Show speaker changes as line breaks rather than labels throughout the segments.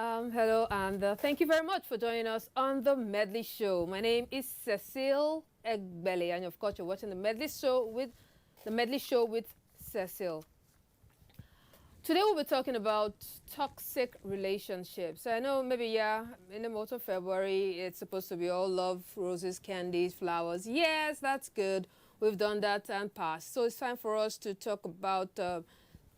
Hello, and thank you very much for joining us on the Medley Show. My name is Cecile Egbele, and of course, you're watching the Medley Show with Cecile. Today, we'll be talking about toxic relationships. I know maybe, in the month of February, it's supposed to be all love, roses, candies, flowers. Yes, that's good. We've done that and passed. So it's time for us to talk about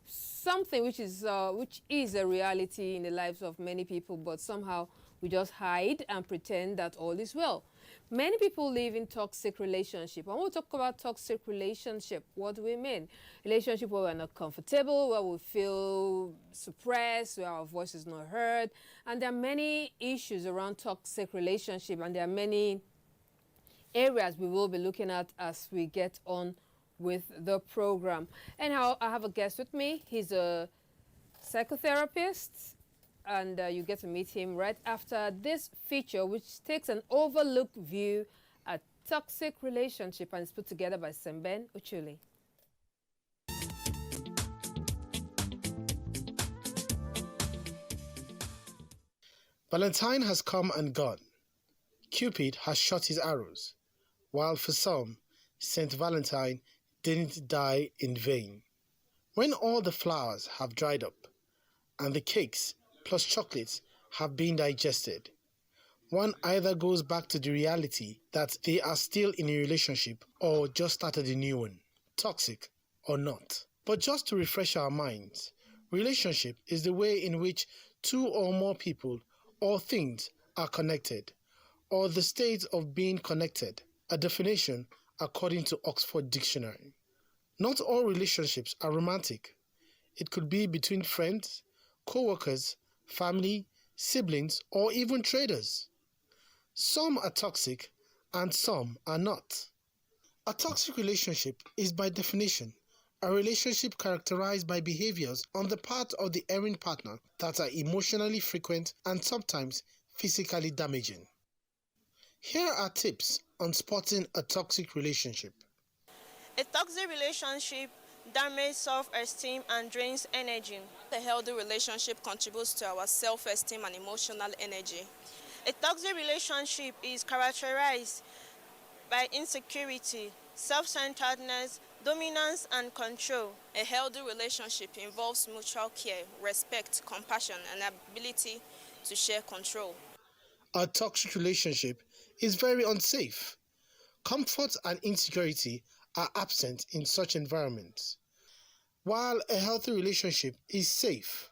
something which is a reality in the lives of many people, but somehow we just hide and pretend that all is well. Many people live in toxic relationship. When we talk about toxic relationship, what do we mean? Relationship where we're not comfortable, where we feel suppressed, where our voice is not heard, and there are many issues around toxic relationship, and there are many areas we will be looking at as we get on with the program. And I have a guest with me. He's a psychotherapist, and you get to meet him right after this feature, which takes an overlooked view at toxic relationship, and is put together by Semben Uchuli.
Valentine has come and gone. Cupid has shot his arrows, while for some, Saint Valentine didn't die in vain. When all the flowers have dried up, and the cakes plus chocolates have been digested, one either goes back to the reality that they are still in a relationship or just started a new one, toxic or not. But just to refresh our minds, relationship is the way in which two or more people or things are connected, or the state of being connected, a definition according to Oxford Dictionary. Not all relationships are romantic. It could be between friends, co-workers, family, siblings, or even traders. Some are toxic and some are not. A toxic relationship is by definition a relationship characterized by behaviors on the part of the erring partner that are emotionally frequent and sometimes physically damaging. Here are tips on spotting a toxic relationship.
A toxic relationship damages self-esteem and drains energy.
A healthy relationship contributes to our self-esteem and emotional energy.
A toxic relationship is characterized by insecurity, self-centeredness, dominance, and control.
A healthy relationship involves mutual care, respect, compassion, and ability to share control.
A toxic relationship is very unsafe. Comfort and insecurity are absent in such environments, while a healthy relationship is safe,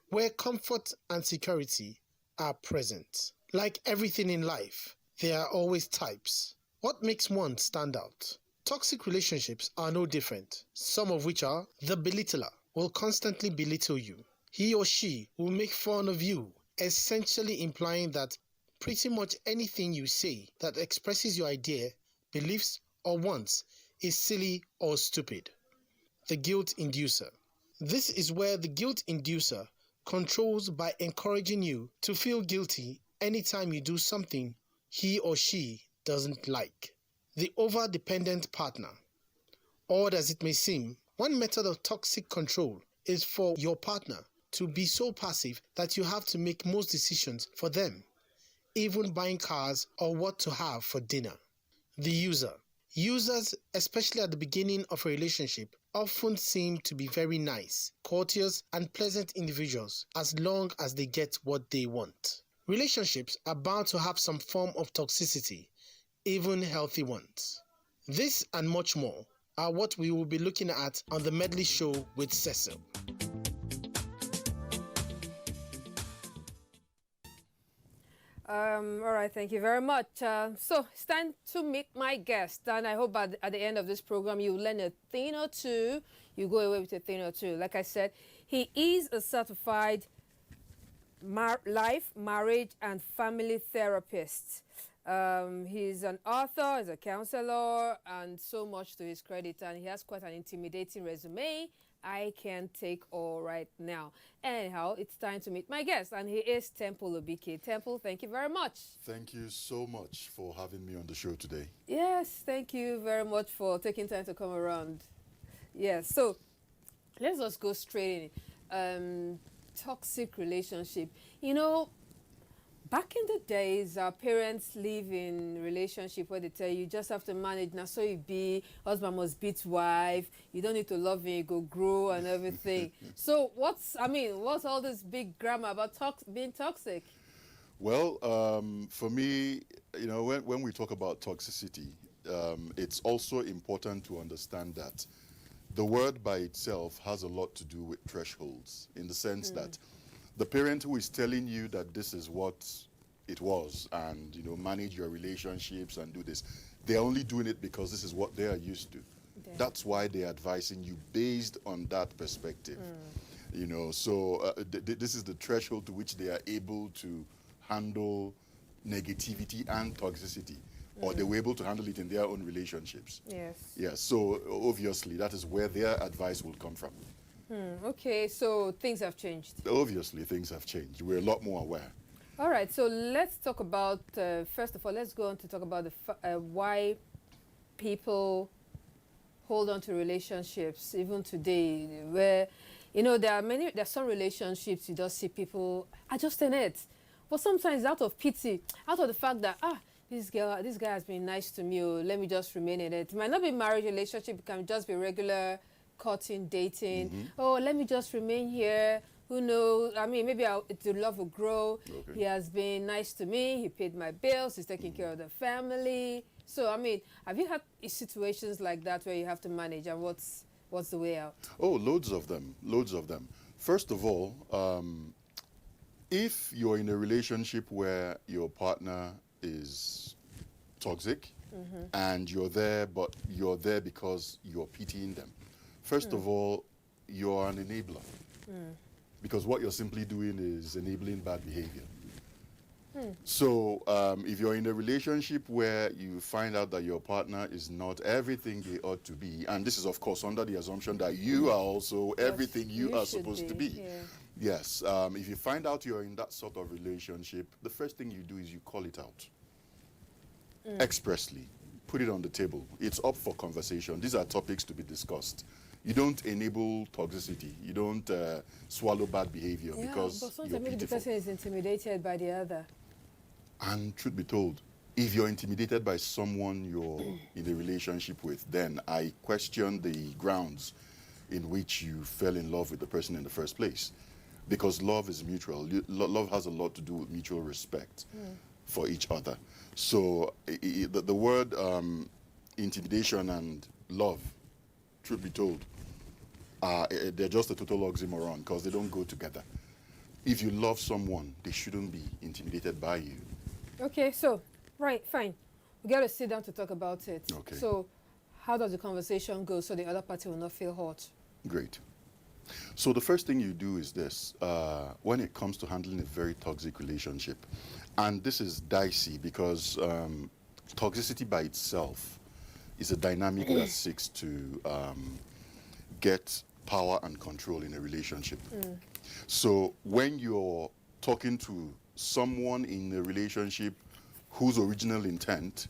where comfort and security are present. Like everything in life, there are always types. What makes one stand out? Toxic relationships are no different, some of which are the belittler will constantly belittle you. He or she will make fun of you, essentially implying that pretty much anything you say that expresses your idea, beliefs, or wants is silly or stupid. The guilt inducer. This is where the guilt inducer controls by encouraging you to feel guilty anytime you do something he or she doesn't like. The over-dependent partner. Odd as it may seem, one method of toxic control is for your partner to be so passive that you have to make most decisions for them, even buying cars or what to have for dinner. The user. Users, especially at the beginning of a relationship, often seem to be very nice, courteous, and pleasant individuals as long as they get what they want. Relationships are bound to have some form of toxicity, even healthy ones. This and much more are what we will be looking at on the Medley Show with Cecil.
All right, thank you very much. So it's time to meet my guest, and I hope at the end of this program you learn a thing or two. You go away with a thing or two. Like I said, he is a certified life, marriage, and family therapist. He's an author, he's a counselor, and so much to his credit, and he has quite an intimidating resume. I can't take all right now. Anyhow, it's time to meet my guest, and he is Temple Obike. Temple, thank you very much.
Thank you so much for having me on the show today.
Yes, thank you very much for taking time to come around. Yes, so let's just go straight in. toxic relationship. You know, back in the days, our parents live in relationship where they tell you just have to manage. Now, so you be husband must beat wife. You don't need to love him. You go grow and everything. So what's all this big grammar about being toxic?
Well, for me, when we talk about toxicity, it's also important to understand that the word by itself has a lot to do with thresholds, in the sense that the parent who is telling you that this is what it was and, manage your relationships and do this, they're only doing it because this is what they are used to. Yeah. That's why they're advising you based on that perspective. So this is the threshold to which they are able to handle negativity and toxicity, or they were able to handle it in their own relationships.
Yes.
Yes, so obviously that is where their advice will come from.
Okay, so things have changed.
Obviously things have changed. We're a lot more aware.
All right, so let's talk about, first of all, let's go on to talk about why people hold on to relationships, even today, where, there are some relationships you just see people are just in it. But sometimes out of pity, out of the fact that, this guy has been nice to me, let me just remain in it. It might not be a marriage relationship, it can just be regular courting, dating. Let me just remain here. Who knows? Maybe the love will grow. Okay. He has been nice to me. He paid my bills. He's taking care of the family. So, have you had situations like that where you have to manage, and what's the way out? Oh,
loads of them. Loads of them. First of all, if you're in a relationship where your partner is toxic and you're there, but you're there because you're pitying them, first of all, you're an enabler. Because what you're simply doing is enabling bad behavior. So if you're in a relationship where you find out that your partner is not everything they ought to be, and this is, of course, under the assumption that you are also everything you are supposed to be. Yeah. Yes. If you find out you're in that sort of relationship, the first thing you do is you call it out. Expressly. Put it on the table. It's up for conversation. These are topics to be discussed. You don't enable toxicity. You don't swallow bad behavior because
but sometimes maybe the person is intimidated by the other.
And truth be told, if you're intimidated by someone you're in a relationship with, then I question the grounds in which you fell in love with the person in the first place. Because love is mutual. Love has a lot to do with mutual respect for each other. So the word intimidation and love, truth be told, they're just a total oxymoron because they don't go together. If you love someone, they shouldn't be intimidated by you.
Okay, so, right, fine. We got to sit down to talk about it.
Okay.
So, how does the conversation go so the other party will not feel hurt? Great.
So the first thing you do is this. When it comes to handling a very toxic relationship, and this is dicey because toxicity by itself is a dynamic that seeks to get power and control in a relationship. So when you're talking to someone in a relationship whose original intent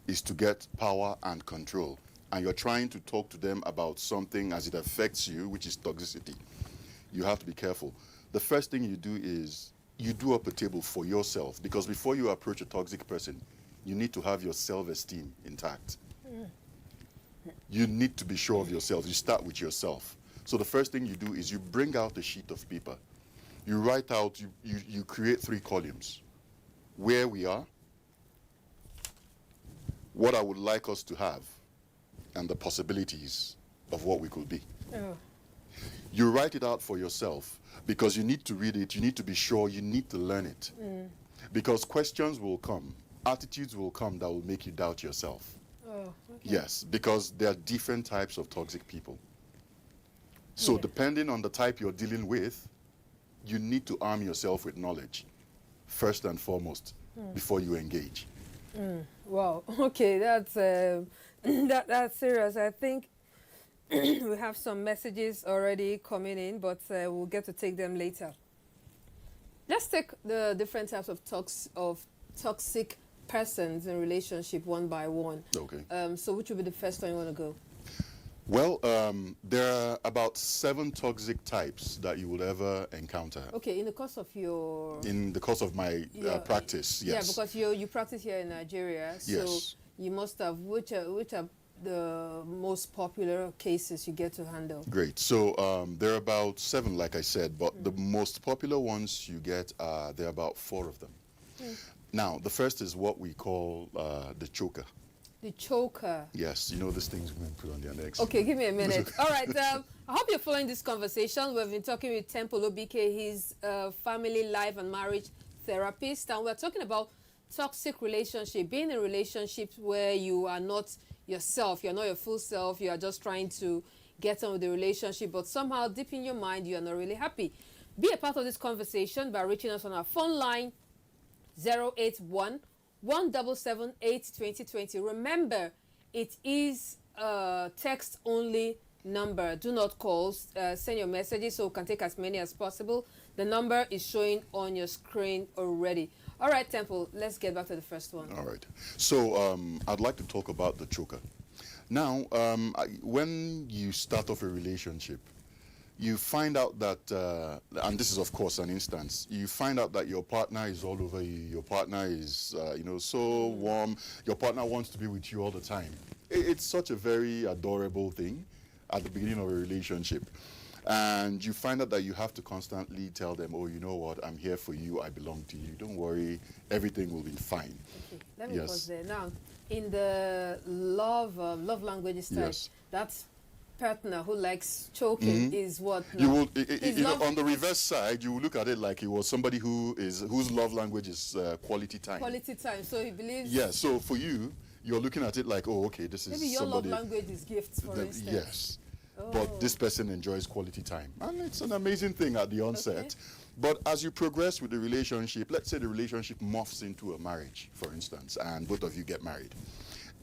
is to get power and control, and you're trying to talk to them about something as it affects you, which is toxicity, you have to be careful. The first thing you do is you do up a table for yourself, because before you approach a toxic person, you need to have your self-esteem intact. You need to be sure of yourself. You start with yourself. So the first thing you do is you bring out a sheet of paper. You write out, you create 3 columns. Where we are, what I would like us to have, and the possibilities of what we could be. You write it out for yourself because you need to read it, you need to be sure, you need to learn it. Because questions will come, attitudes will come that will make you doubt yourself. Yes, because there are different types of toxic people. So depending on the type you're dealing with, you need to arm yourself with knowledge, first and foremost, before you engage.
Wow, okay, that's that's serious. I think we have some messages already coming in, but we'll get to take them later. Let's take the different types of toxic persons in relationship one by one.
Okay.
So which will be the first one you want to go?
Well, there are about 7 toxic types that you will ever encounter.
Okay, in the course of your...
In the course of my practice, yes.
Yeah, because you practice here in Nigeria, so
Yes.
you must have, which are the most popular cases you get to handle?
Great. So there are about 7, like I said, but the most popular ones you get, there are about 4 of them. Now, the first is what we call the choker.
The choker.
Yes, you know these things women put on their necks.
Okay, give me a minute. All right, I hope you're following this conversation. We've been talking with Temple Obike. He's a family, life, and marriage therapist, and we're talking about toxic relationship, being in relationships where you are not yourself, you're not your full self, you are just trying to get on with the relationship, but somehow deep in your mind, you are not really happy. Be a part of this conversation by reaching us on our phone line 081 177 2020. Remember, it is a text-only number. Do not call. Send your messages so we can take as many as possible. The number is showing on your screen already. All right, Temple, let's get back to the first one.
All right. So I'd like to talk about the choker. Now, when you start off a relationship, you find out that, and this is of course an instance, you find out that your partner is all over you, your partner is, so warm, your partner wants to be with you all the time. It's such a very adorable thing at the beginning of a relationship. And you find out that you have to constantly tell them, oh, you know what, I'm here for you, I belong to you, don't worry, everything will be fine.
Okay, let me pause there. Now, in the love languages type,
Yes.
that's partner who likes choking is what now?
You will, on the reverse side, you will look at it like he was somebody whose love language is quality time.
Quality time. So he believes.
Yeah. So for you, you're looking at it like, oh, okay, this is
Maybe your
somebody.
love language is gifts, for instance.
Yes.
Oh.
But this person enjoys quality time, and it's an amazing thing at the onset.
Okay.
But as you progress with the relationship, let's say the relationship morphs into a marriage, for instance, and both of you get married,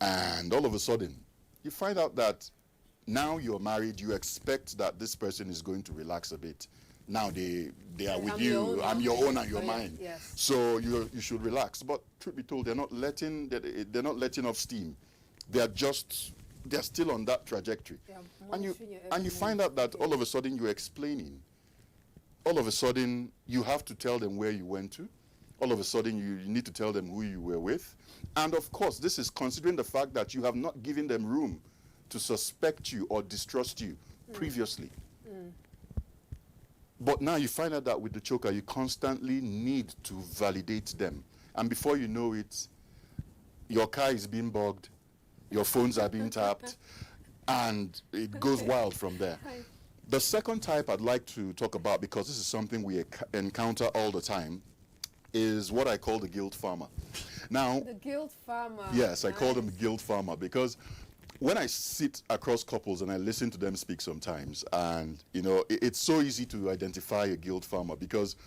and all of a sudden, you find out that now you're married, you expect that this person is going to relax a bit. Now they are with you. I'm your own and you're mine.
Yes.
So you should relax. But truth be told, they're not letting off steam. They're still on that trajectory. And you find out that all of a sudden you're explaining. All of a sudden you have to tell them where you went to. All of a sudden you need to tell them who you were with. And of course, this is considering the fact that you have not given them room to suspect you or distrust you previously. But now you find out that with the choker, you constantly need to validate them. And before you know it, your car is being bugged, your phones are being tapped, and it goes wild from there. The second type I'd like to talk about, because this is something we encounter all the time, is what I call the guilt farmer. Now,
the guilt farmer.
Yes, I call them the guilt farmer because when I sit across couples and I listen to them speak sometimes, and it's so easy to identify a guilt farmer because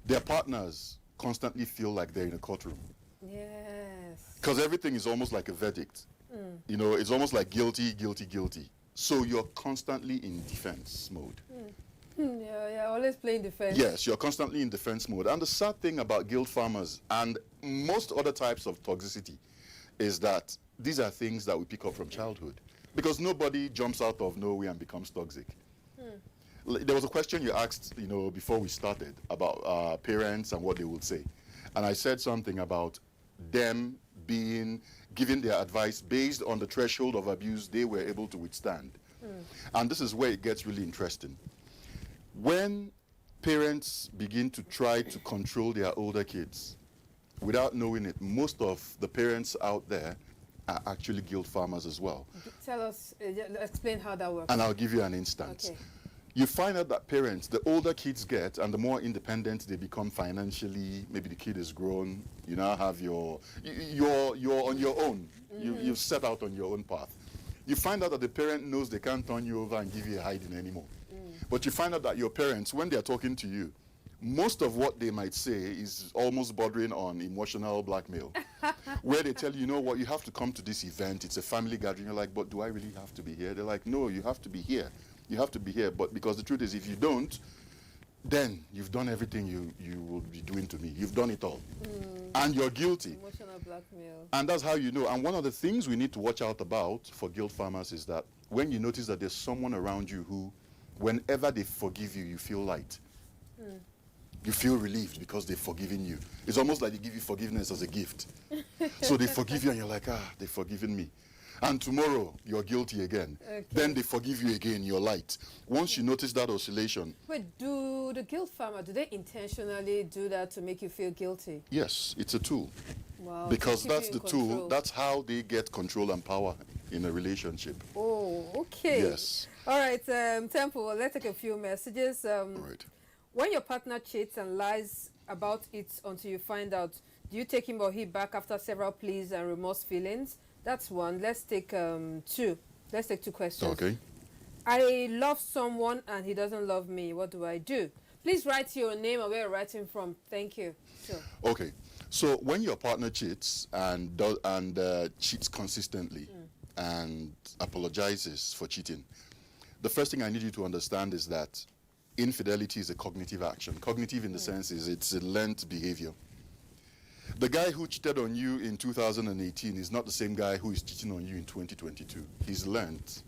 their partners constantly feel like they're in a courtroom.
Yes.
Because everything is almost like a verdict. It's almost like guilty, guilty, guilty. So you're constantly in defense mode.
Yeah, always playing defense.
Yes, you're constantly in defense mode. And the sad thing about guilt farmers and most other types of toxicity is that these are things that we pick up from childhood. Because nobody jumps out of nowhere and becomes toxic. There was a question you asked, before we started about parents and what they would say. And I said something about them giving their advice based on the threshold of abuse they were able to withstand. And this is where it gets really interesting. When parents begin to try to control their older kids, without knowing it, most of the parents out there are actually guilt farmers as well.
Tell us, explain how that works.
And I'll give you an instance.
Okay.
You find out that parents, the older kids get and the more independent they become financially, maybe the kid is grown, you now have you're on your own. You've set out on your own path. You find out that the parent knows they can't turn you over and give you a hiding anymore. But you find out that your parents, when they're talking to you, most of what they might say is almost bordering on emotional blackmail. Where they tell you, you know what, you have to come to this event, it's a family gathering. You're like, but do I really have to be here? They're like, no, you have to be here. You have to be here. But because the truth is, if you don't, then you've done everything you will be doing to me. You've done it all. And you're guilty.
Emotional Blackmail.
And that's how you know. And one of the things we need to watch out about for guilt farmers is that when you notice that there's someone around you who, whenever they forgive you, you feel light. You feel relieved because they've forgiven you. It's almost like they give you forgiveness as a gift. So they forgive you and you're like, they've forgiven me. And tomorrow, you're guilty again.
Okay.
Then they forgive you again, you're light. Once you notice that oscillation.
Wait, do the guilt farmer, do they intentionally do that to make you feel guilty?
Yes, it's a tool.
Wow.
Because
to keep
that's
you
the
in
tool,
control.
that's how they get control and power in a relationship.
Oh, okay.
Yes.
All right, Temple, let's take a few messages.
Right.
When your partner cheats and lies about it until you find out, do you take him or he back after several pleas and remorse feelings? That's one. Let's take two. Let's take two questions.
Okay.
I love someone and he doesn't love me. What do I do? Please write your name and where you're writing from. Thank you. Sure.
Okay. So when your partner cheats and cheats consistently and apologizes for cheating, the first thing I need you to understand is that infidelity is a cognitive action. Cognitive in the sense is it's a learned behavior. The guy who cheated on you in 2018 is not the same guy who is cheating on you in 2022. He's learned.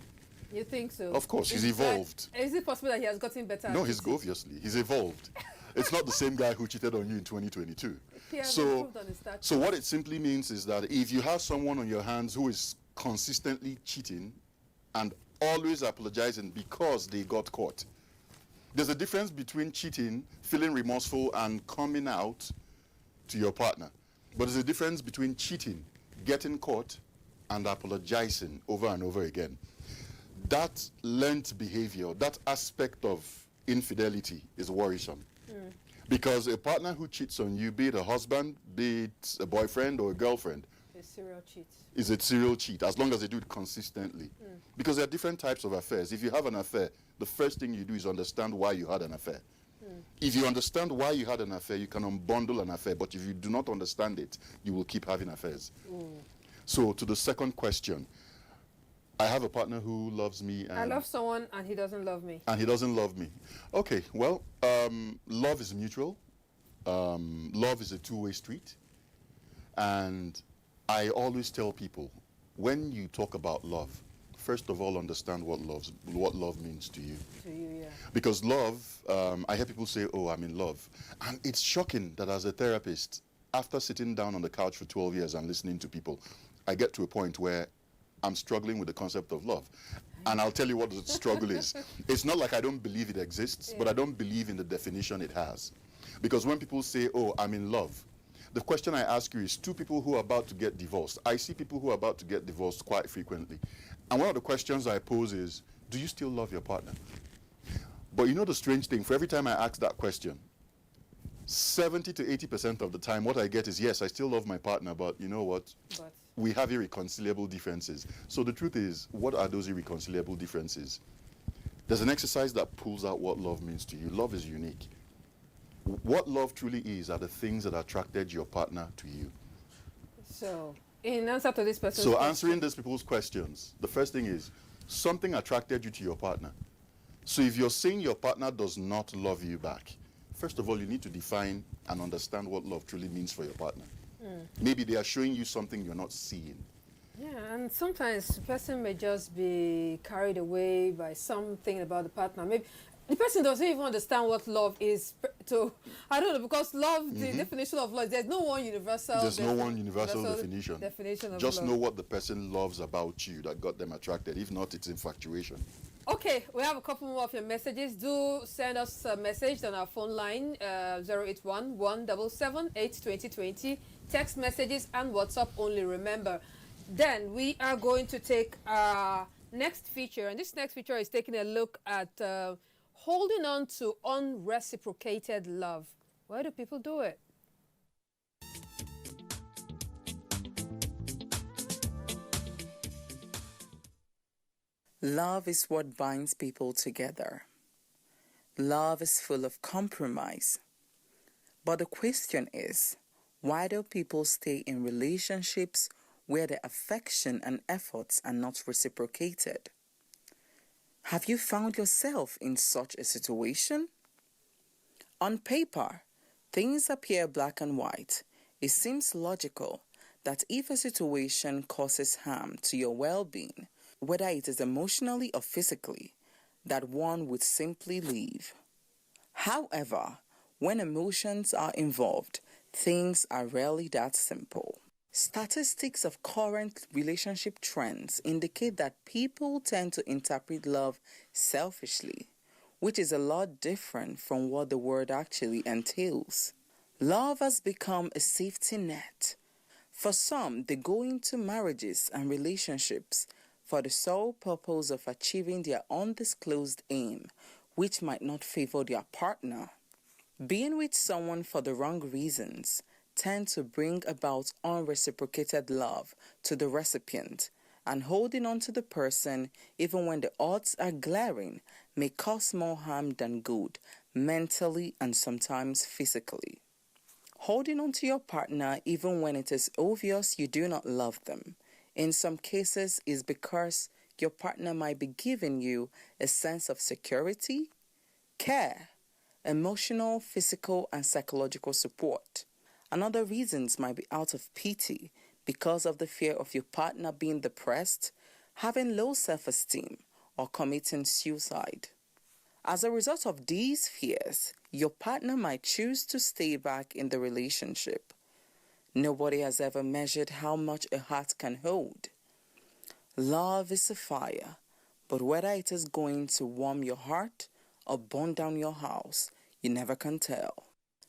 You think so?
Of course, he's evolved.
Is it possible that he has gotten better?
No,
at
he's
cheating?
obviously. He's evolved. It's not the same guy who cheated on you in 2022.
He has
So,
improved on his stature.
so what it simply means is that if you have someone on your hands who is consistently cheating and always apologizing because they got caught, there's a difference between cheating, feeling remorseful, and coming out to your partner. But there's a difference between cheating, getting caught, and apologizing over and over again. That learned behavior, that aspect of infidelity is worrisome. Because a partner who cheats on you, be it a husband, be it a boyfriend or a girlfriend,
A serial cheat.
is a serial cheat, as long as they do it consistently. Because there are different types of affairs. If you have an affair, the first thing you do is understand why you had an affair. If you understand why you had an affair, you can unbundle an affair. But if you do not understand it, you will keep having affairs. So to the second question, I have a partner who loves me. And
I love someone and he doesn't love me.
And he doesn't love me. Okay, well, love is mutual. Love is a two-way street. And I always tell people, when you talk about love, first of all, understand what love means to you.
To you, yeah.
Because love, I hear people say, oh, I'm in love. And it's shocking that as a therapist, after sitting down on the couch for 12 years and listening to people, I get to a point where I'm struggling with the concept of love. And I'll tell you what the struggle is. It's not like I don't believe it exists, but I don't believe in the definition it has. Because when people say, oh, I'm in love, the question I ask you is two people who are about to get divorced. I see people who are about to get divorced quite frequently. And one of the questions I pose is, do you still love your partner? But you know the strange thing, for every time I ask that question, 70 to 80% of the time what I get is, yes, I still love my partner, but you know what?
But
We have irreconcilable differences. So the truth is, what are those irreconcilable differences? There's an exercise that pulls out what love means to you. Love is unique. What love truly is are the things that attracted your partner to you.
so, in answer to this person's
So
question,
answering these people's questions, the first thing is, something attracted you to your partner. So if you're saying your partner does not love you back, first of all, you need to define and understand what love truly means for your partner. Maybe they are showing you something you're not seeing.
yeah, and sometimes the person may just be carried away by something about the partner. Maybe the person doesn't even understand what love is. I don't know, because love, the definition of love, there's no one universal.
There's no one universal definition.
Definition of
Just
love.
know what the person loves about you that got them attracted. If not, it's infatuation.
Okay, we have a couple more of your messages. Do send us a message on our phone line, 081 177 82020. Text messages and WhatsApp only, remember. Then we are going to take our next feature, and this next feature is taking a look at holding on to unreciprocated love. Why do people do it?
Love is what binds people together. Love is full of compromise. But the question is, why do people stay in relationships where the affection and efforts are not reciprocated? Have you found yourself in such a situation? On paper, things appear black and white. It seems logical that if a situation causes harm to your well-being, whether it is emotionally or physically, that one would simply leave. However, when emotions are involved, things are rarely that simple. Statistics of current relationship trends indicate that people tend to interpret love selfishly, which is a lot different from what the word actually entails. Love has become a safety net. For some, they go into marriages and relationships for the sole purpose of achieving their undisclosed aim, which might not favor their partner. Being with someone for the wrong reasons tend to bring about unreciprocated love to the recipient, and holding on to the person even when the odds are glaring may cause more harm than good, mentally and sometimes physically. Holding on to your partner even when it is obvious you do not love them, in some cases is because your partner might be giving you a sense of security, care, emotional, physical, and psychological support. And other reasons might be out of pity because of the fear of your partner being depressed, having low self-esteem, or committing suicide. As a result of these fears, your partner might choose to stay back in the relationship. Nobody has ever measured how much a heart can hold. Love is a fire, but whether it is going to warm your heart or burn down your house, you never can tell.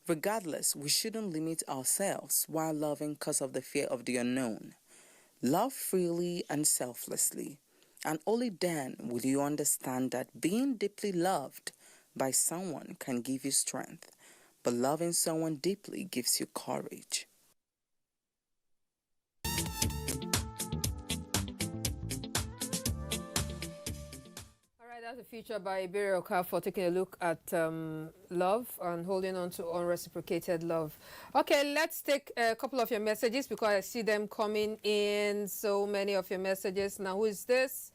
Regardless, we shouldn't limit ourselves while loving because of the fear of the unknown. Love freely and selflessly, and only then will you understand that being deeply loved by someone can give you strength, but loving someone deeply gives you courage.
All right, that's a feature by Iberi for taking a look at love and holding on to unreciprocated love. Okay, let's take a couple of your messages because I see them coming in. So many of your messages. Now, who is this?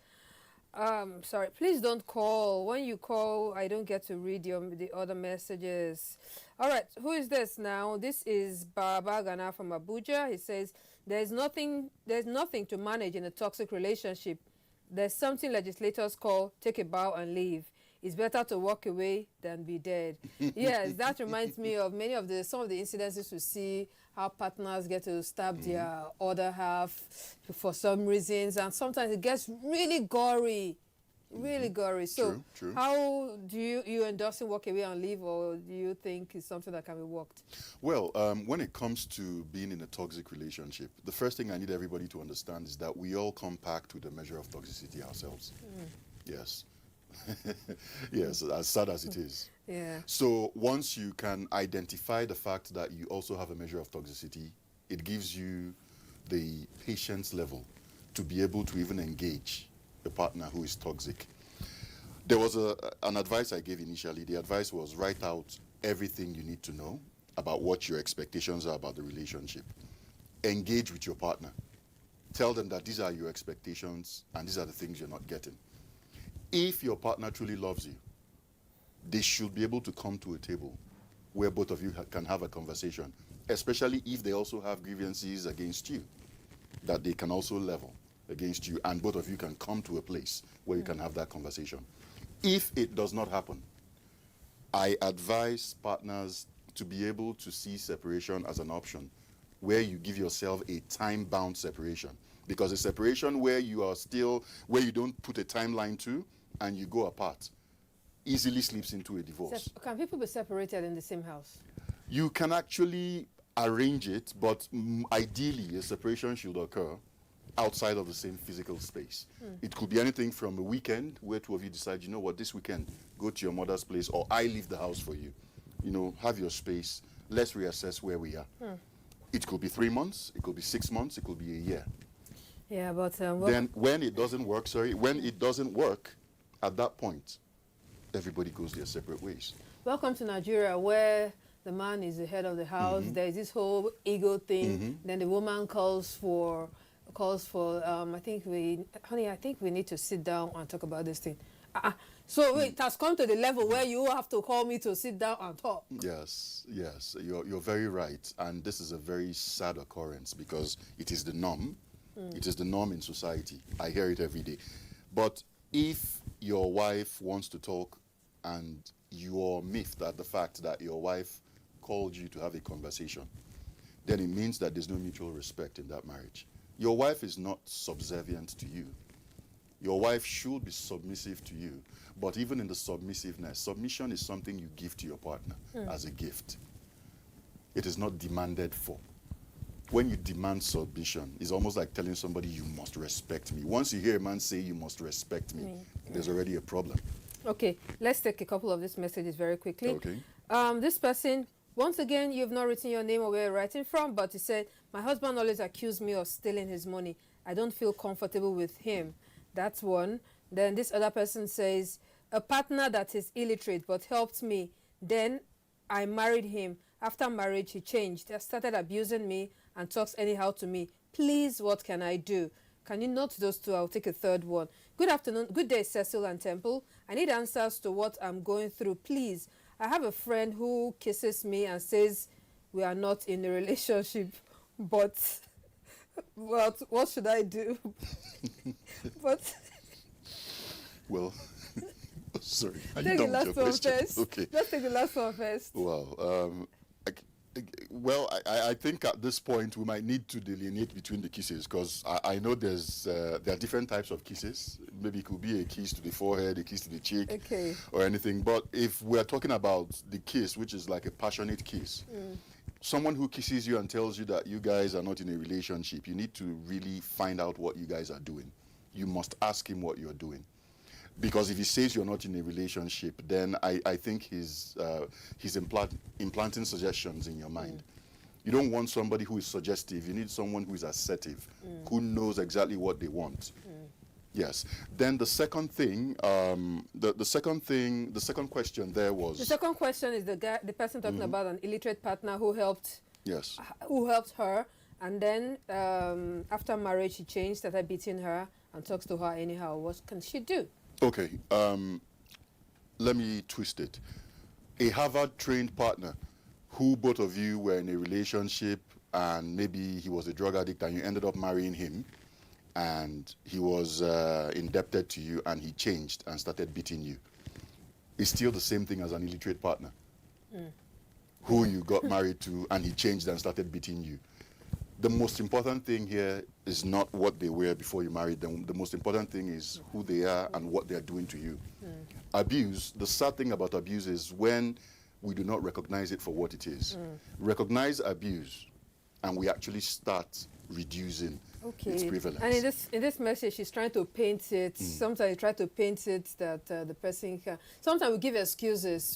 Sorry, please don't call. When you call, I don't get to read the other messages. All right, who is this now? This is Baba Gana from Abuja. He says, there's nothing to manage in a toxic relationship. There's something legislators call take a bow and leave. It's better to walk away than be dead. Yes, that reminds me of some of the incidences we see, how partners get to stab their other half for some reasons, and sometimes it gets really gory, really gory. So
True.
how do you endorsing walk away and leave, or do you think it's something that can be worked?
Well, when it comes to being in a toxic relationship, the first thing I need everybody to understand is that we all come packed with a measure of toxicity ourselves. Yes. Yes, as sad as it is.
Yeah.
So once you can identify the fact that you also have a measure of toxicity, it gives you the patience level to be able to even engage a partner who is toxic. There was an advice I gave initially. The advice was write out everything you need to know about what your expectations are about the relationship. Engage with your partner. Tell them that these are your expectations and these are the things you're not getting. If your partner truly loves you, they should be able to come to a table where both of you can have a conversation, especially if they also have grievances against you that they can also level against you, and both of you can come to a place where you can have that conversation. If it does not happen, I advise partners to be able to see separation as an option, where you give yourself a time-bound separation. Because a separation where you don't put a timeline to and you go apart easily slips into a divorce.
Can people be separated in the same house?
You can actually arrange it, but ideally a separation should occur outside of the same physical space. It could be anything from a weekend where two of you decide, you know what, this weekend, go to your mother's place, or I leave the house for you. You know, have your space. Let's reassess where we are. It could be 3 months, it could be 6 months, it could be a year.
Yeah, but
Then when it doesn't work, at that point, everybody goes their separate ways.
welcome to Nigeria, where the man is the head of the house. There is this whole ego thing. Then the woman calls for. I think we need to sit down and talk about this thing. So it has come to the level where you have to call me to sit down and talk.
Yes, you're very right. And this is a very sad occurrence because it is the norm. It is the norm in society. I hear it every day. But if your wife wants to talk and you're miffed at the fact that your wife called you to have a conversation, then it means that there's no mutual respect in that marriage. Your wife is not subservient to you. Your wife should be submissive to you. But even in the submissiveness, submission is something you give to your partner as a gift. It is not demanded for. When you demand submission, it's almost like telling somebody you must respect me. Once you hear a man say you must respect me, there's already a problem.
Okay, let's take a couple of these messages very quickly.
Okay.
This person, once again, you've not written your name or where you're writing from, but he said, my husband always accused me of stealing his money. I don't feel comfortable with him. That's one. Then this other person says, a partner that is illiterate but helped me. Then I married him. After marriage, he changed. He started abusing me and talks anyhow to me. Please, what can I do? Can you note those two? I'll take a third one. Good afternoon. Good day, Cecil and Temple. I need answers to what I'm going through. Please, I have a friend who kisses me and says we are not in a relationship, but what should I do? But
Well, sorry. Are
take
you
the
done with
last
your
one
question?
first.
Okay.
Let's take the last one first.
Well, I think at this point we might need to delineate between the kisses because I know there are different types of kisses. Maybe it could be a kiss to the forehead, a kiss to the cheek,
Okay.
or anything. But if we're talking about the kiss, which is like a passionate kiss, someone who kisses you and tells you that you guys are not in a relationship, you need to really find out what you guys are doing. You must ask him what you're doing. Because if he says you're not in a relationship, then I think he's implanting suggestions in your mind. You don't want somebody who is suggestive. You need someone who is assertive, who knows exactly what they want. Yes. Then the second thing, the second question there was...
The second question is the person talking about an illiterate partner who helped
Yes.
who helped her, and then after marriage he changed, started beating her and talks to her anyhow. What can she do?
Okay, let me twist it. A Harvard-trained partner who both of you were in a relationship and maybe he was a drug addict and you ended up marrying him and he was indebted to you and he changed and started beating you. It's still the same thing as an illiterate partner who you got married to and he changed and started beating you. The most important thing here is not what they were before you married them. The most important thing is who they are and what they're doing to you. Abuse, the sad thing about abuse is when we do not recognize it for what it is. Recognize abuse and we actually start reducing its prevalence.
And in this message, she's trying to paint it. Sometimes you try to paint it that the person can... Sometimes we give excuses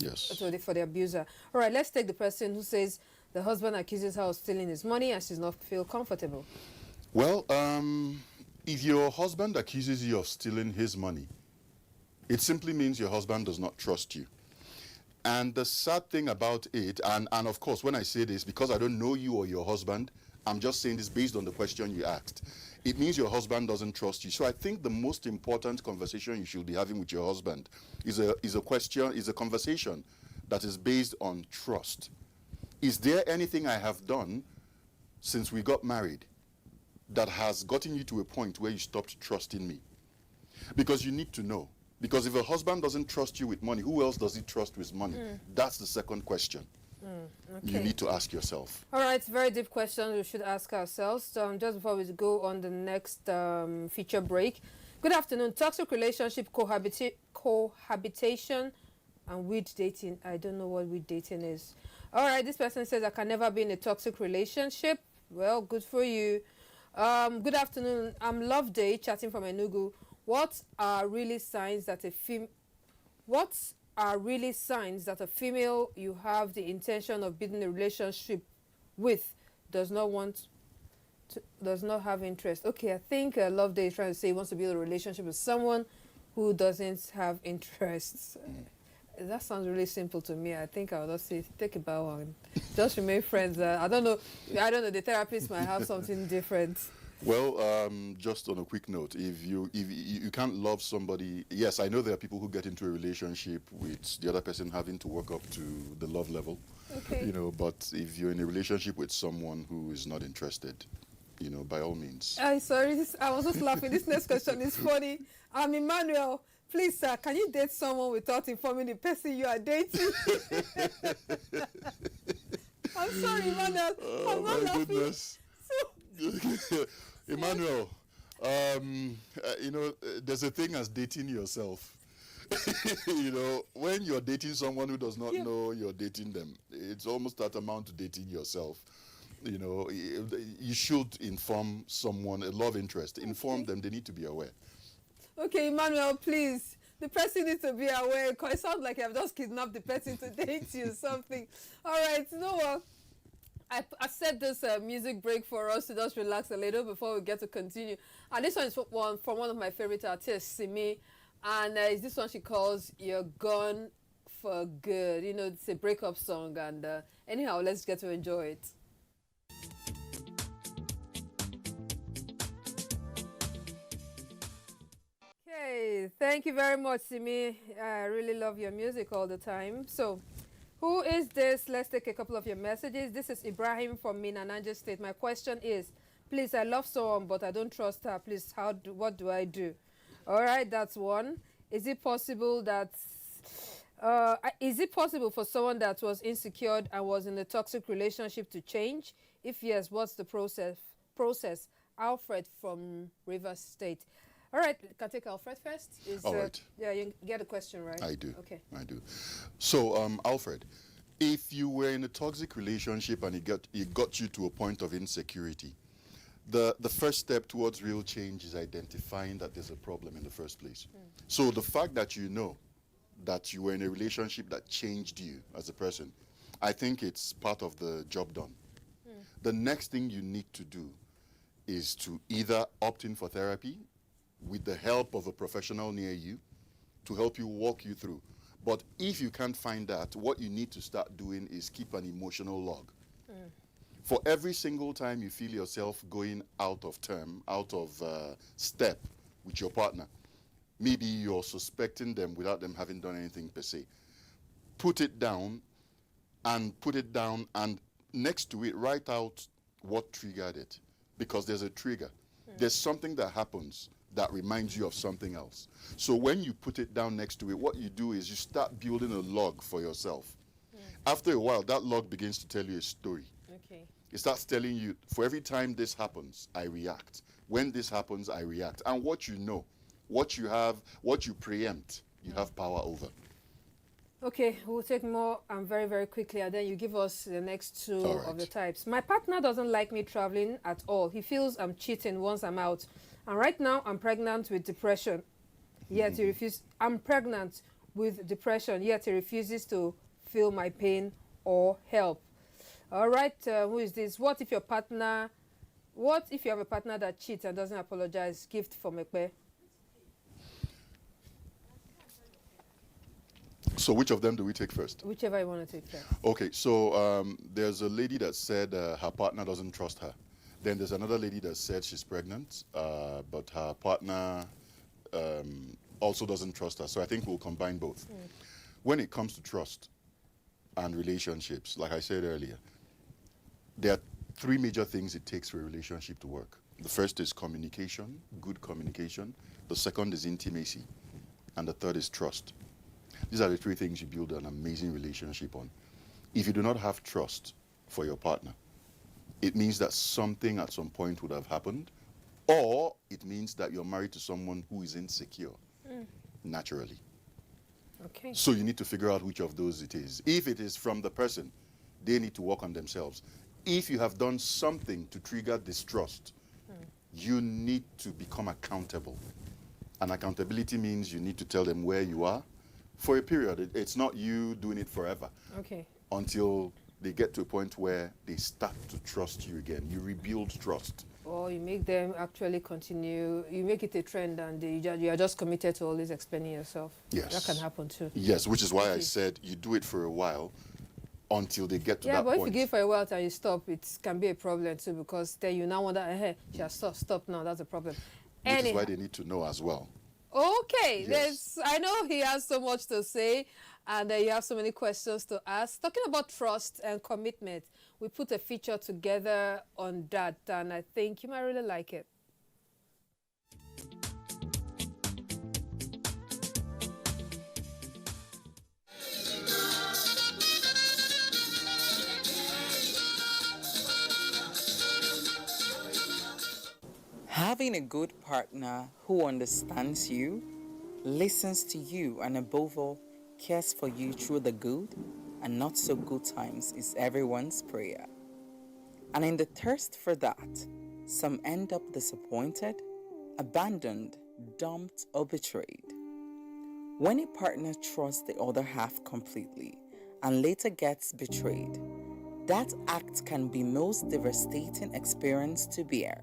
for the abuser. All right, let's take the person who says, the husband accuses her of stealing his money and she's not feel comfortable.
Well, if your husband accuses you of stealing his money, it simply means your husband does not trust you. And the sad thing about it, and of course when I say this, because I don't know you or your husband, I'm just saying this based on the question you asked. It means your husband doesn't trust you. So I think the most important conversation you should be having with your husband is a conversation that is based on trust. Is there anything I have done since we got married that has gotten you to a point where you stopped trusting me? Because you need to know. Because if a husband doesn't trust you with money, who else does he trust with money? That's the second question. You need to ask yourself.
All right, very deep question we should ask ourselves. Just before we go on the next feature break. Good afternoon. Toxic relationship, cohabitation, and weed dating. I don't know what weed dating is. All right, this person says, I can never be in a toxic relationship. Well, good for you. Good afternoon. I'm Love Day, chatting from Enugu. What are really signs that a female you have the intention of building a relationship with does not have interest? Okay, I think Love Day is trying to say he wants to build a relationship with someone who doesn't have interests. That sounds really simple to me. I think I would just say, take a bow and just remain friends. I don't know. The therapist might have something different.
Well, just on a quick note, if you can't love somebody, yes, I know there are people who get into a relationship with the other person having to work up to the love level,
Okay.
you know. But if you're in a relationship with someone who is not interested, you know, by all means.
Sorry, I was just laughing. This next question is funny. Emmanuel, please, sir, can you date someone without informing the person you are dating? I'm sorry, Emmanuel. I'm not
My
laughing.
goodness.
So,
Emmanuel, you know, there's a thing as dating yourself. You know, when you're dating someone who does not know you're dating them, it's almost tantamount to dating yourself. You know, you should inform someone, a love interest, inform them, they need to be aware.
okay, Emmanuel, please. The person needs to be aware because it sounds like I've just kidnapped the person to date you or something. All right, you know what? I set this music break for us to just relax a little before we get to continue. And this one is from one of my favorite artists, Simi. And it's this one she calls You're Gone for Good. You know, it's a breakup song. And anyhow, let's get to enjoy it. Okay, thank you very much, Simi. I really love your music all the time. So, who is this? Let's take a couple of your messages. This is Ibrahim from Minananja State. My question is, please, I love someone, but I don't trust her. Please, what do I do? All right, that's one. Is it possible for someone that was insecure and was in a toxic relationship to change? If yes, what's the process? Alfred from Rivers State. All right, can I take Alfred first?
All right.
Yeah, you get a question, right?
I do.
Okay.
I do. So, Alfred, if you were in a toxic relationship and it got you to a point of insecurity, the first step towards real change is identifying that there's a problem in the first place. So the fact that you know that you were in a relationship that changed you as a person, I think it's part of the job done. The next thing you need to do is to either opt in for therapy with the help of a professional near you to help you walk you through. But if you can't find that, what you need to start doing is keep an emotional log. For every single time you feel yourself going out of term, out of step with your partner, maybe you're suspecting them without them having done anything per se, put it down and next to it write out what triggered it, because there's a trigger. There's something that happens that reminds you of something else. So when you put it down next to it, what you do is you start building a log for yourself. After a while, that log begins to tell you a story.
Okay.
It starts telling you, for every time this happens, I react. When this happens, I react. And what you know, what you have, what you preempt, you have power over.
Okay, we'll take more very, very quickly, and then you give us the next two
All right.
of the types. My partner doesn't like me traveling at all. He feels I'm cheating once I'm out. And right now, I'm pregnant with depression. Yet he refuses. I'm pregnant with depression, yet he refuses to feel my pain or help. All right, who is this? What if you have a partner that cheats and doesn't apologize? Gift from Ekpe.
So which of them do we take first?
Whichever you want to take first.
Okay, so there's a lady that said her partner doesn't trust her. Then there's another lady that said she's pregnant, but her partner also doesn't trust her. So I think we'll combine both. When it comes to trust and relationships, like I said earlier, there are three major things it takes for a relationship to work. The first is communication, good communication. The second is intimacy. And the third is trust. These are the three things you build an amazing relationship on. If you do not have trust for your partner, it means that something at some point would have happened, or it means that you're married to someone who is insecure, naturally.
Okay.
So you need to figure out which of those it is. If it is from the person, they need to work on themselves. If you have done something to trigger distrust, you need to become accountable. And accountability means you need to tell them where you are for a period. It's not you doing it forever.
Okay.
Until they get to a point where they start to trust you again. You rebuild trust.
Or you make them actually continue, you make it a trend, and you are just committed to always explaining yourself.
Yes.
That can happen too.
Yes, which is why I
Okay.
said you do it for a while until they get to
Yeah,
that
but
point.
if you give for a while and you stop, it can be a problem too, because then you now wonder, hey, she has stop now, that's a problem.
Which is why they need to know as well.
Okay,
Yes.
I know he has so much to say, and you have so many questions to ask. Talking about trust and commitment, we put a feature together on that, and I think you might really like it.
Having a good partner who understands you, listens to you, and above all, cares for you through the good and not so good times is everyone's prayer. And in the thirst for that, some end up disappointed, abandoned, dumped, or betrayed. When a partner trusts the other half completely and later gets betrayed, that act can be most devastating experience to bear.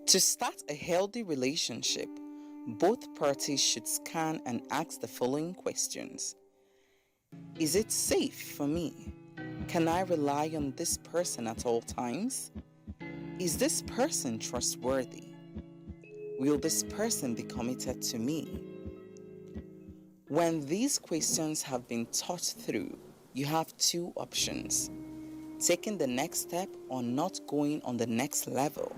To start a healthy relationship, both parties should scan and ask the following questions. Is it safe for me? Can I rely on this person at all times? Is this person trustworthy? Will this person be committed to me? When these questions have been thought through, you have two options: taking the next step or not going on the next level.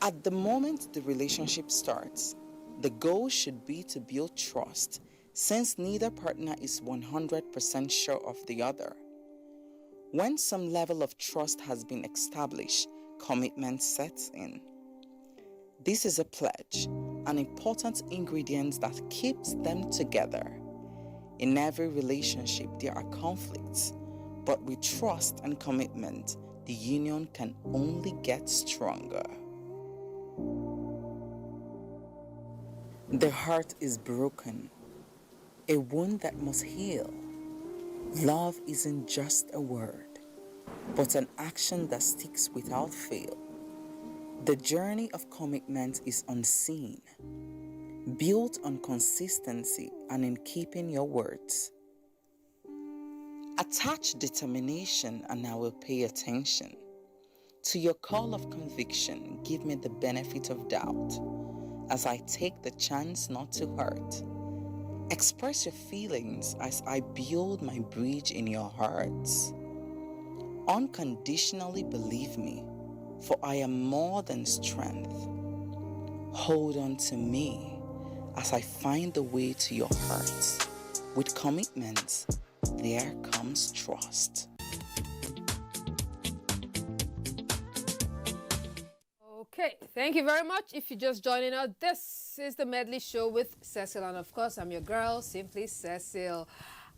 At the moment the relationship starts, the goal should be to build trust, since neither partner is 100% sure of the other. When some level of trust has been established, commitment sets in. This is a pledge, an important ingredient that keeps them together. In every relationship, there are conflicts, but with trust and commitment, the union can only get stronger. The heart is broken, a wound that must heal. Love isn't just a word, but an action that sticks without fail. The journey of commitment is unseen, built on consistency and in keeping your words. Attach determination and I will pay attention. To your call of conviction, give me the benefit of doubt, as I take the chance not to hurt. Express your feelings as I build my bridge in your hearts. Unconditionally believe me, for I am more than strength. Hold on to me as I find the way to your hearts. With commitment, there comes trust.
Okay, thank you very much. If you're just joining us, this is the Medley Show with Cecil, and of course, I'm your girl, Simply Cecil.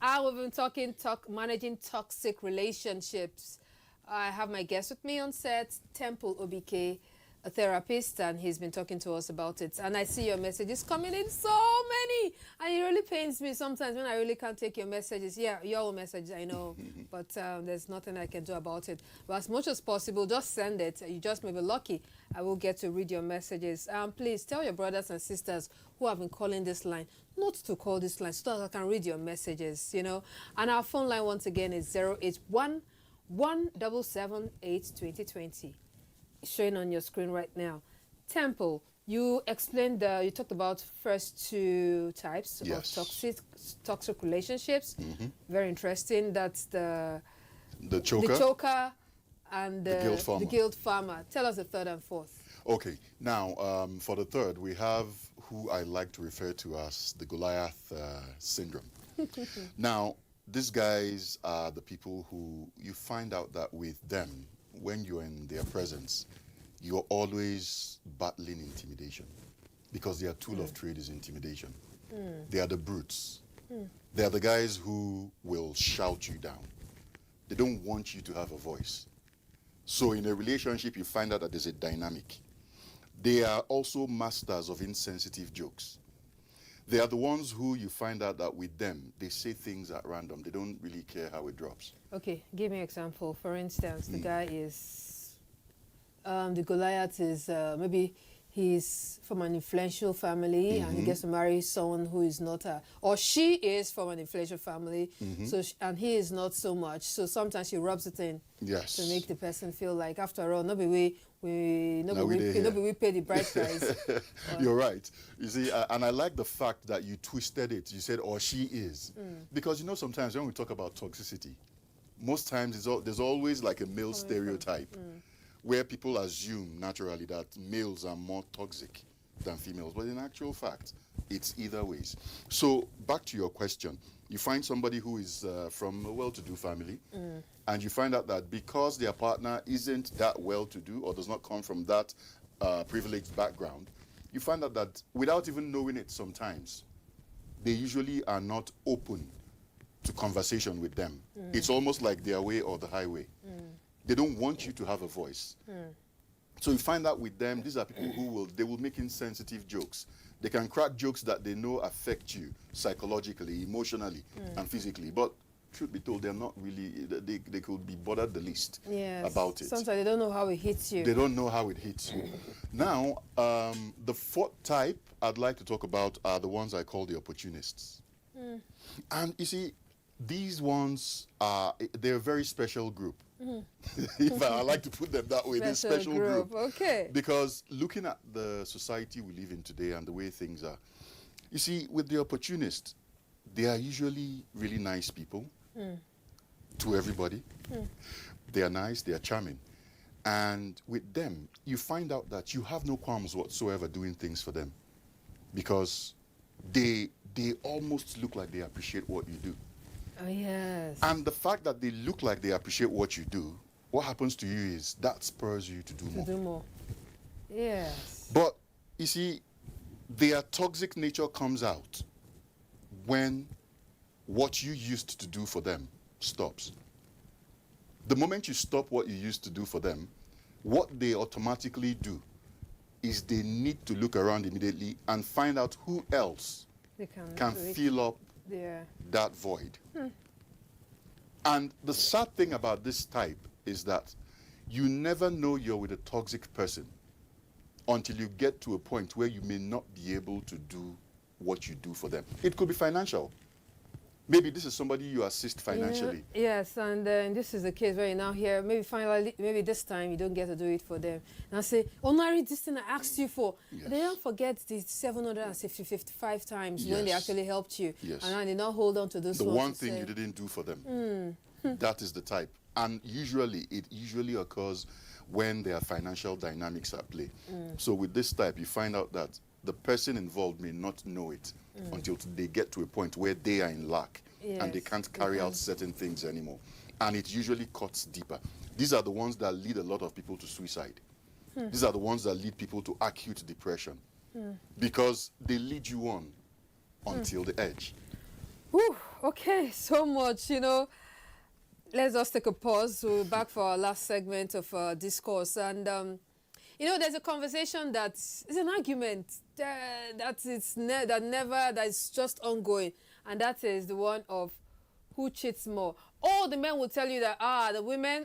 I will be managing toxic relationships. I have my guest with me on set, Temple Obike, a therapist, and he's been talking to us about it. And I see your messages coming in, so many, and it really pains me sometimes when I really can't take your messages. Yeah, your own messages, I know, but there's nothing I can do about it. But as much as possible, just send it. You just may be lucky I will get to read your messages. Please tell your brothers and sisters who have been calling this line not to call this line so that I can read your messages, you know. And our phone line once again is 081 177 2020. Showing on your screen right now. Temple, you explained, you talked about first two types
Yes.
of toxic relationships. Very interesting. That's the
choker,
and
the guilt farmer.
Tell us the third and fourth.
Okay, now for the third, we have who I like to refer to as the Goliath syndrome. Now, these guys are the people who you find out that with them, when you're in their presence, you're always battling intimidation, because their tool of trade is intimidation. They are the brutes. They are the guys who will shout you down. They don't want you to have a voice. So in a relationship, you find out that there's a dynamic. They are also masters of insensitive jokes. They are the ones who you find out that with them, they say things at random. They don't really care how it drops.
Okay, give me an example. For instance, the guy is, the Goliath is, maybe he's from an influential family and he gets to marry someone who is not or she is from an influential family, so and he is not so much. So sometimes she rubs it in to make the person feel like, after all, we pay the bride price.
You're right. You see, and I like the fact that you twisted it. You said, or she is. Because, you know, sometimes when we talk about toxicity, most times there's always like a male stereotype where people assume naturally that males are more toxic than females. But in actual fact, it's either ways. So back to your question. You find somebody who is from a well-to-do family, and you find out that because their partner isn't that well-to-do or does not come from that privileged background, you find out that without even knowing it sometimes, they usually are not open to conversation with them. It's almost like their way or the highway. They don't want you to have a voice. So you find out with them, these are people who will make insensitive jokes. They can crack jokes that they know affect you psychologically, emotionally, and physically. But truth be told, they're not really, they could be bothered the least about it.
Sometimes they don't know how it hits you.
They don't know how it hits you. Now, the fourth type I'd like to talk about are the ones I call the opportunists. And you see, these ones they're a very special group. If I like to put them that way, they're a special group.
Okay.
Because looking at the society we live in today and the way things are, you see, with the opportunists, they are usually really nice people to everybody. They are nice, they are charming. And with them, you find out that you have no qualms whatsoever doing things for them, because they almost look like they appreciate what you do.
Oh, yes.
And the fact that they look like they appreciate what you do, what happens to you is that spurs you to do more.
To do more. Yes.
But, you see, their toxic nature comes out when what you used to do for them stops. The moment you stop what you used to do for them, what they automatically do is they need to look around immediately and find out who else
They
can fill up that void. And the sad thing about this type is that you never know you're with a toxic person until you get to a point where you may not be able to do what you do for them. It could be financial. Maybe this is somebody you assist financially.
Yes, and this is the case where you now hear, maybe this time you don't get to do it for them. Now say, oh, Nari, this thing I asked you for.
Yes.
They don't forget the 755 times when they
Yes.
actually helped you.
Yes.
And now they not hold on to those
The
ones
one
to
thing
say,
you didn't do for them. That is the type. And it usually occurs when there are financial dynamics at play. So with this type, you find out that the person involved may not know it until they get to a point where they are in lack and they can't carry out certain things anymore. And it usually cuts deeper. These are the ones that lead a lot of people to suicide. These are the ones that lead people to acute depression because they lead you on until the edge.
Whew, okay, so much, Let's just take a pause. We're back for our last segment of discourse. And, there's a conversation it's an argument that is just ongoing. And that is the one of who cheats more. All the men will tell you that, the women,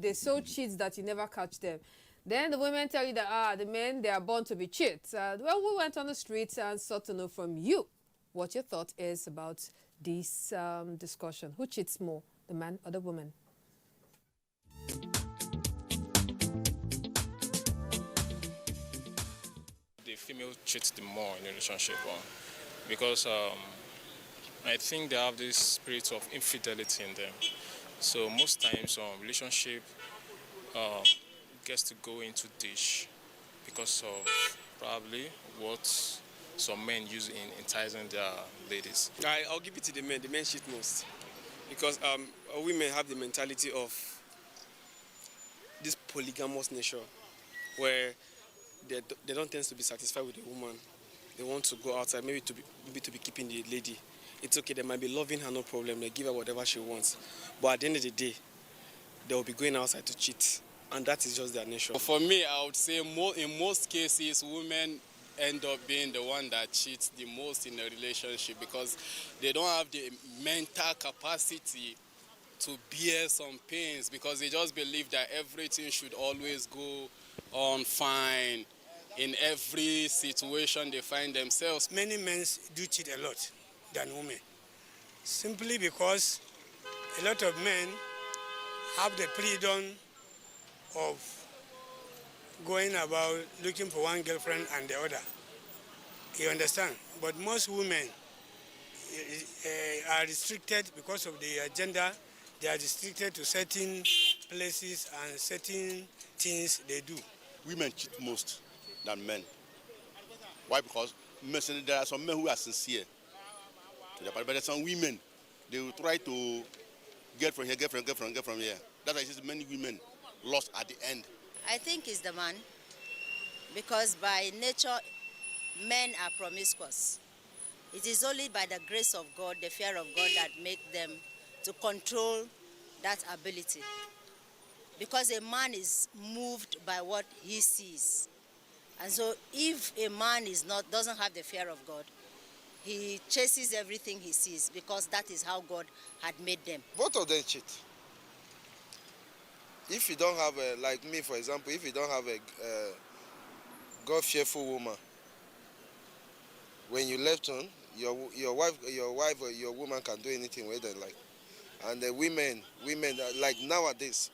they so cheats that you never catch them. Then the women tell you that, the men, they are born to be cheats. Well, we went on the streets and sought to know from you what your thought is about this discussion. Who cheats more, the man or the woman?
The female cheats the more in a relationship because I think they have this spirit of infidelity in them. So most times relationship gets to go into dish because of probably what some men use in enticing their ladies.
I'll give it to the men. The men cheat most because women have the mentality of this polygamous nature where they don't tend to be satisfied with the woman. They want to go outside, maybe to be keeping the lady. It's okay, they might be loving her, no problem. They give her whatever she wants. But at the end of the day, they will be going outside to cheat. And that is just their nature.
For me, I would say in most cases, women
end up being the one that cheats the most in a relationship because they don't have the mental capacity to bear some pains because they just believe that everything should always go on fine in every situation they find themselves.
Many men do cheat a lot than women, simply because a lot of men have the freedom of going about looking for one girlfriend and the other. You understand? But most women are restricted because of their gender. They are restricted to certain places and certain things they do.
Women cheat most than men. Why? Because there are some men who are sincere. But there are some women, they will try to get from here, get from here. That's why I see many women lost at the end.
I think it's the man, because by nature, men are promiscuous. It is only by the grace of God, the fear of God, that make them to control that ability. Because a man is moved by what he sees. And so if a man doesn't have the fear of God, he chases everything he sees because that is how God had made them.
Both of them cheat. If you don't have like me, for example, if you don't have a God-fearful woman, when you left home, your wife or your woman can do anything with them, like. And the women like nowadays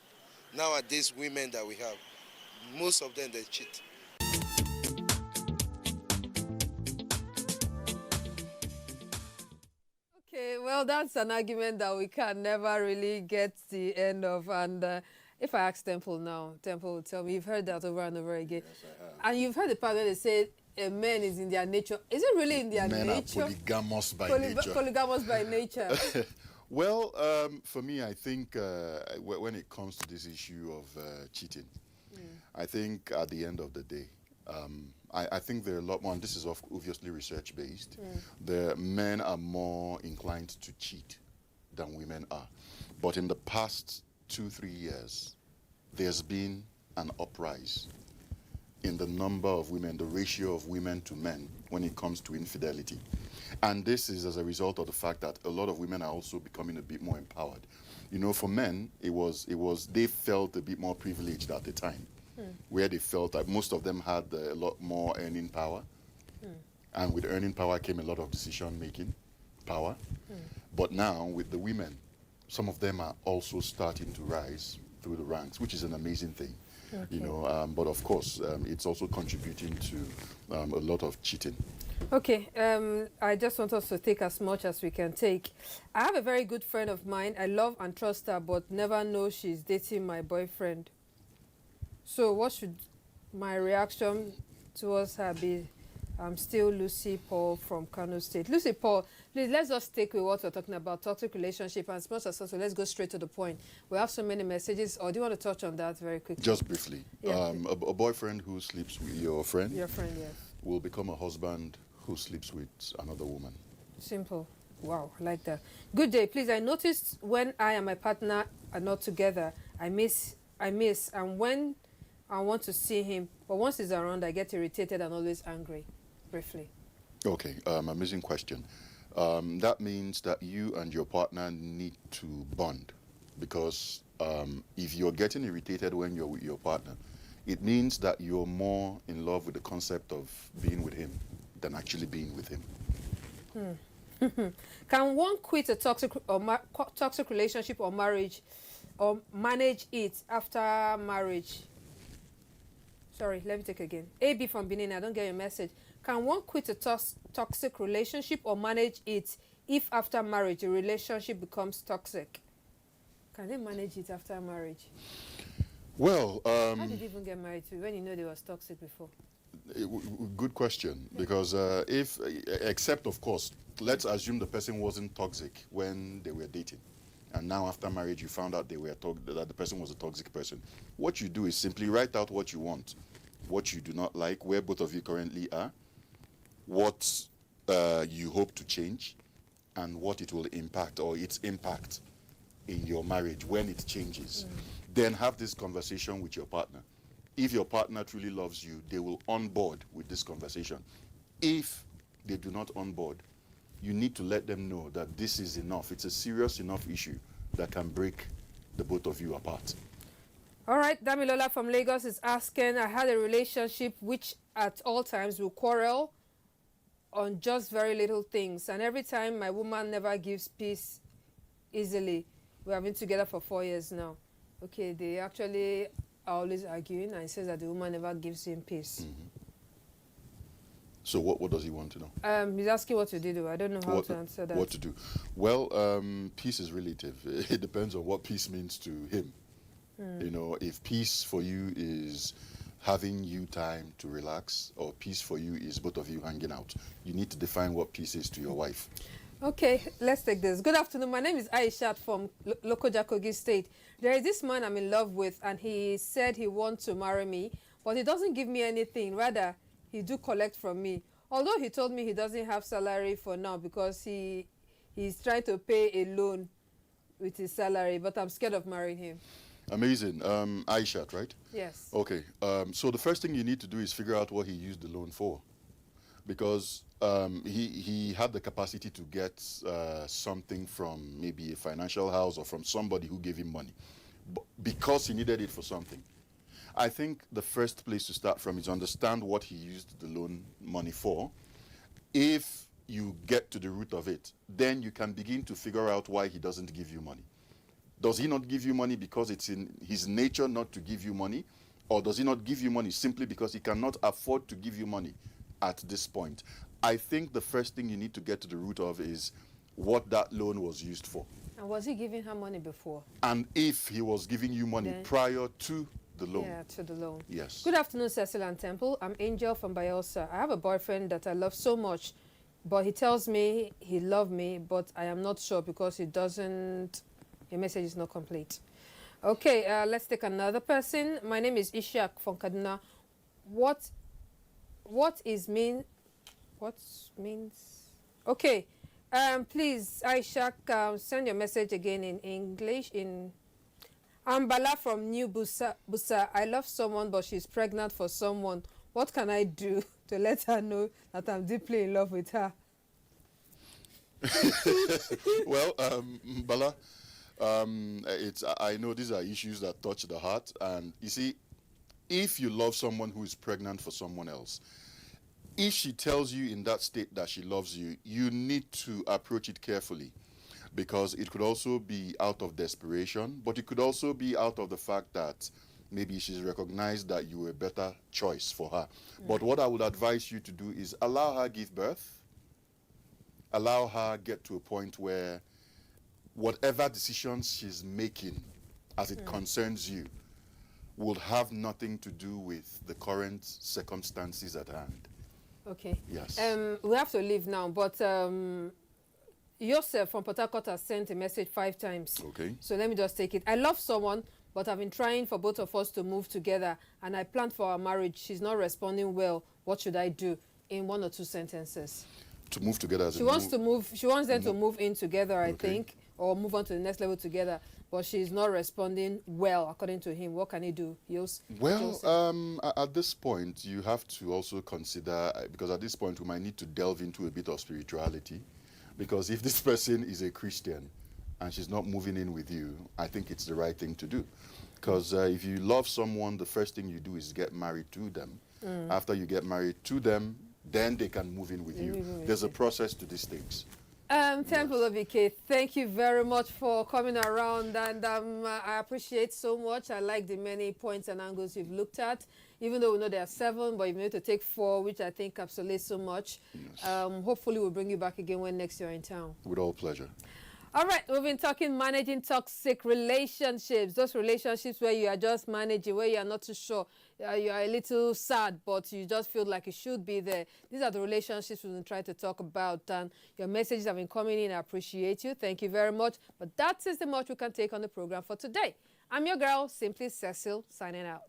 women that we have, most of them they cheat.
Okay, well, that's an argument that we can never really get the end of. And if I ask Temple now, Temple will tell me, you've heard that over and over again.
Yes, I have.
And you've heard the part where they say a man is in their nature. Is it really in their
Men
nature?
are polygamous by nature.
Polygamous by nature.
Well, for me, I think when it comes to this issue of cheating, I think at the end of the day, I think there are a lot more, and this is obviously research-based, the men are more inclined to cheat than women are. But in the past 2-3 years, there's been an uprise in the number of women, the ratio of women to men when it comes to infidelity. And this is as a result of the fact that a lot of women are also becoming a bit more empowered. You know, for men, they felt a bit more privileged at the time, where they felt that most of them had a lot more earning power. And with earning power came a lot of decision-making power. But now, with the women, some of them are also starting to rise through the ranks, which is an amazing thing. Okay. You know, but of course, it's also contributing to a lot of cheating.
Okay, I just want us to take as much as we can take. I have a very good friend of mine. I love and trust her, but never know she's dating my boyfriend. So what should my reaction towards her be? I'm still Lucy Paul from Kano State. Lucy Paul, please, let's just stick with what we're talking about, toxic relationship, and as so let's go straight to the point. We have so many messages, or do you want to touch on that very quickly?
Just briefly.
Yeah.
A boyfriend who sleeps with your friend,
yes,
will become a husband who sleeps with another woman.
Simple. Wow, I like that. Good day. Please, I noticed when I and my partner are not together, I miss, and when I want to see him, but once he's around, I get irritated and always angry. Briefly.
Okay, amazing question. That means that you and your partner need to bond, because if you're getting irritated when you're with your partner, it means that you're more in love with the concept of being with him than actually being with him.
Can one quit a toxic relationship or marriage, or manage it after marriage? Sorry, let me take again. AB from Benin, I don't get your message. Can one quit a toxic relationship or manage it if after marriage a relationship becomes toxic? Can they manage it after marriage?
Well,
how did you even get married to when you know they was toxic before?
Good question, because except of course, let's assume the person wasn't toxic when they were dating, and now after marriage you found out that the person was a toxic person. What you do is simply write out what you want, what you do not like, where both of you currently are, what you hope to change, and what it will impact, or its impact in your marriage when it changes. Then have this conversation with your partner if your partner truly loves you, they will onboard with this conversation. If they do not onboard, you need to let them know that this is enough. It's a serious enough issue that can break the both of you apart.
All right, Damilola from Lagos is asking, I had a relationship which at all times will quarrel on just very little things. And every time my woman never gives peace easily. We have been together for 4 years now. Okay, they actually are always arguing, and he says that the woman never gives him peace.
Mm-hmm. So what does he want to know?
He's asking what to do. I don't know how to answer that.
What to do? Well, peace is relative. It depends on what peace means to him. You know, if peace for you is having you time to relax, or peace for you is both of you hanging out, you need to define what peace is to your wife.
Okay, let's take this. Good afternoon. My name is Aishat from Lokoja, Kogi State. There is this man I'm in love with, and he said he wants to marry me, but he doesn't give me anything. Rather, he do collect from me. Although he told me he doesn't have salary for now because he's trying to pay a loan with his salary, but I'm scared of marrying him.
Amazing. Aishat, right?
Yes.
Okay. So the first thing you need to do is figure out what he used the loan for. Because he had the capacity to get something from maybe a financial house or from somebody who gave him money, because he needed it for something. I think the first place to start from is understand what he used the loan money for. If you get to the root of it, then you can begin to figure out why he doesn't give you money. Does he not give you money because it's in his nature not to give you money? Or does he not give you money simply because he cannot afford to give you money at this point? I think the first thing you need to get to the root of is what that loan was used for.
And was he giving her money before?
And if he was giving you money prior to the loan.
Yeah, to the loan.
Yes.
Good afternoon, Cecil and Temple. I'm Angel from Bayelsa. I have a boyfriend that I love so much, but he tells me he loves me, but I am not sure because he doesn't... Your message is not complete. Okay, let's take another person. My name is Ishak from Kaduna. What means? Okay, please, Ishak, send your message again in English. I'm Bala from New Busa. I love someone, but she's pregnant for someone. What can I do to let her know that I'm deeply in love with her?
Well, Bala, I know these are issues that touch the heart, and you see, if you love someone who is pregnant for someone else, if she tells you in that state that she loves you, you need to approach it carefully, because it could also be out of desperation, but it could also be out of the fact that maybe she's recognized that you were a better choice for her. But what I would advise you to do is allow her give birth, allow her get to a point where whatever decisions she's making as it concerns you will have nothing to do with the current circumstances at hand.
Okay.
Yes.
We have to leave now, but Yosef from Port Harcourt has sent a message 5 times.
Okay.
So let me just take it. I love someone, but I've been trying for both of us to move together, and I planned for our marriage. She's not responding well. What should I do? In 1 or 2 sentences.
To move together as
She wants them to move in together, I think, or move on to the next level together. But she's not responding well, according to him. What can he do?
Well, at this point, you have to also consider, because at this point, we might need to delve into a bit of spirituality. Because if this person is a Christian and she's not moving in with you, I think it's the right thing to do. Because if you love someone, the first thing you do is get married to them. After you get married to them, then they can move in with you. There's a process to these things.
Temple OBK, thank you very much for coming around, and I appreciate so much. I like the many points and angles you've looked at, even though we know there are 7, but you've been able to take 4, which I think encapsulates so much. Yes. Hopefully we'll bring you back again when next you're in town.
With all pleasure.
All right, we've been talking managing toxic relationships, those relationships where you are just managing, where you are not too sure, you are a little sad, but you just feel like you should be there. These are the relationships we've been trying to talk about, and your messages have been coming in. I appreciate you. Thank you very much. But that is the much we can take on the program for today. I'm your girl, Simply Cecil, signing out.